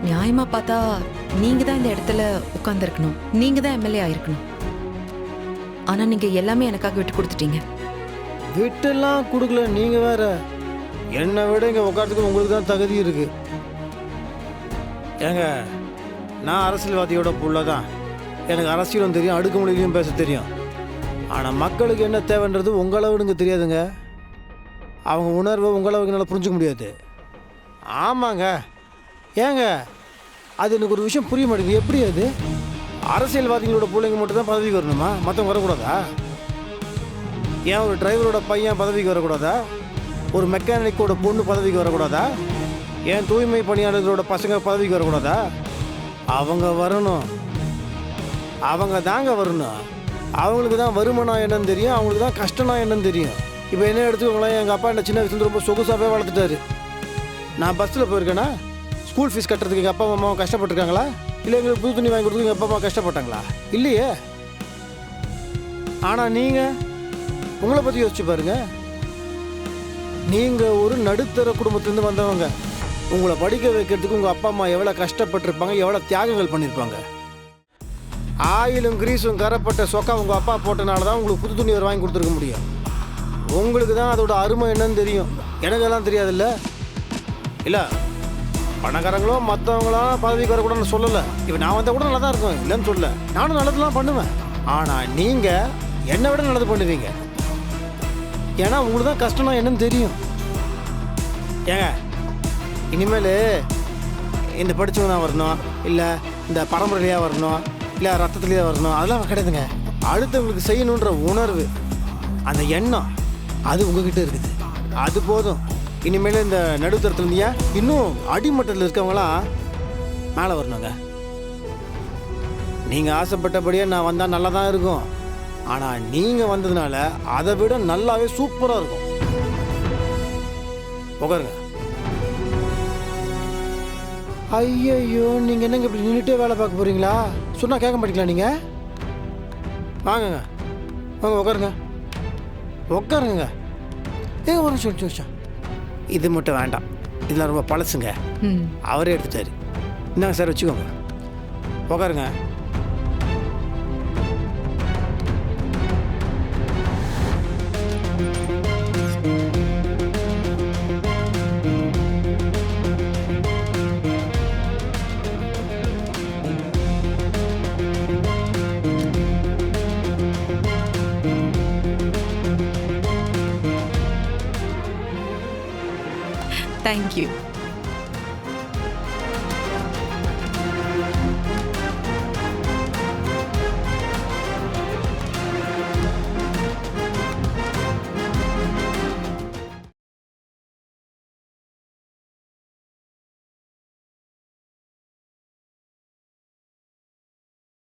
நியாயமா பார்த்தா நீங்க தான் இந்த இடத்துல உட்கார்ந்துருக்கணும், நீங்க தான் எம்எல்ஏ ஆயிருக்கணும். ஆனா நீங்க எல்லாமே எனக்காக விட்டு கொடுத்துட்டீங்க. விட்டெல்லாம் கொடுக்கல, நீங்க வேற. என்னை விட இங்கே உட்காரத்துக்கு உங்களுக்கு தான் தகுதி இருக்கு. ஏங்க, நான் அரசியல்வாதியோட புள்ள தான். எனக்கு அரசியலும் தெரியும், அடுக்குமொழியிலையும் பேச தெரியும். ஆனால் மக்களுக்கு என்ன தேவைன்றது உங்களவுக்கு தெரியாதுங்க. அவங்க உணர்வை உங்களவுக்கு நல்லா புரிஞ்சுக்க முடியாது. ஆமாங்க. ஏங்க, அது எனக்கு ஒரு விஷயம் புரிய மாட்டேங்குது. எப்படி அது அரசியல்வாதிகளோட பிள்ளைங்க மட்டும் தான் பதவிக்கு வரணுமா? மற்றவங்க வரக்கூடாதா? ஏன் ஒரு டிரைவரோட பையன் பதவிக்கு வரக்கூடாதா? ஒரு மெக்கானிக்கோட பொண்ணு பதவிக்கு வரக்கூடாதா? ஏன் தூய்மை பணியாளர்களோட பசங்க பதவிக்கு வரக்கூடாதா? அவங்க வரணும். அவங்க தாங்க வரணும். அவங்களுக்கு தான் வருமானம் என்னன்னு தெரியும், அவங்களுக்கு தான் கஷ்டம்னா என்னன்னு தெரியும். இப்போ என்ன எடுத்துக்கோங்களேன், எங்கள் அப்பா என்ன சின்ன வயசுலேருந்து ரொம்ப சொகுசாகவே வளர்த்துட்டாரு. நான் பஸ்ஸில் போயிருக்கேன்னா ஸ்கூல் ஃபீஸ் கட்டுறதுக்கு எங்கள் அப்பா அம்மாவும் கஷ்டப்பட்டுருக்காங்களா? இல்லை எங்களுக்கு புது துணி வாங்கி கொடுத்துக்கு எங்கள் அப்பா அம்மா கஷ்டப்பட்டாங்களா? இல்லையே. ஆனால் நீங்கள் உங்களை பற்றி யோசிச்சு பாருங்க. நீங்கள் ஒரு நடுத்தர குடும்பத்துலேருந்து வந்தவங்க. உங்களை படிக்க வைக்கிறதுக்கு உங்கள் அப்பா அம்மா எவ்வளோ கஷ்டப்பட்டிருப்பாங்க, எவ்வளோ தியாகங்கள் பண்ணியிருப்பாங்க. ஆயிலும் கிரீஸும் கரப்பட்ட சொக்கா உங்கள் அப்பா போட்டனால தான் உங்களுக்கு புது துணி வாங்கி கொடுத்துருக்க முடியும். உங்களுக்கு தான் அதோட அருமை என்னன்னு தெரியும். எனக்கெல்லாம் தெரியாதுல்ல. இல்லை, பணக்காரங்களோ மற்றவங்களாம் பதவிக்கு வரக்கூடாதுன்னு சொல்லலை. இப்போ நான் வந்தால் கூட நல்லா தான் இருக்கும், இல்லைன்னு சொல்லலை. நானும் நல்லதுலாம் பண்ணுவேன். ஆனால் நீங்கள் என்னை விட நல்லது பண்ணுவீங்க. ஏன்னா உங்களுக்கு தான் கஷ்டம்னா என்னன்னு தெரியும். ஏங்க, இனிமேல் இந்த படித்தவங்க தான் வரணும், இல்லை இந்த பரம்பரையாக வரணும், இல்லை ரத்தத்துலேயே வரணும், அதெல்லாம் கிடையாதுங்க. அடுத்தவங்களுக்கு செய்யணுன்ற உணர்வு, அந்த எண்ணம், அது உங்ககிட்ட இருக்குது. அது போதும். இனிமேல் இந்த நடுத்தரத்தில் இருந்தியா இன்னும் அடிமட்டத்தில் இருக்கவங்களாம் மேலே வரணுங்க. நீங்கள் ஆசைப்பட்டபடியே நான் வந்தால் நல்லா தான் இருக்கும். ஆனால் நீங்கள் வந்ததுனால அதை விட நல்லாவே சூப்பராக இருக்கும். உட்காருங்க. ஐயோ, நீங்கள் என்னங்க இப்படி நின்றுட்டே வேலை பார்க்க போகிறீங்களா? சொன்னால் கேட்க மாட்டீங்களா நீங்கள்? வாங்கங்க, வாங்க உட்காருங்க, உட்காருங்க. ஒரு நிமிஷம். இது மட்டும் வேண்டாம், இதெல்லாம் ரொம்ப பழசுங்க. அவரே எடுத்துட்டாரு. இந்தாங்க சார், வச்சுக்கோங்க. உட்காருங்க. தேங்க்யூ.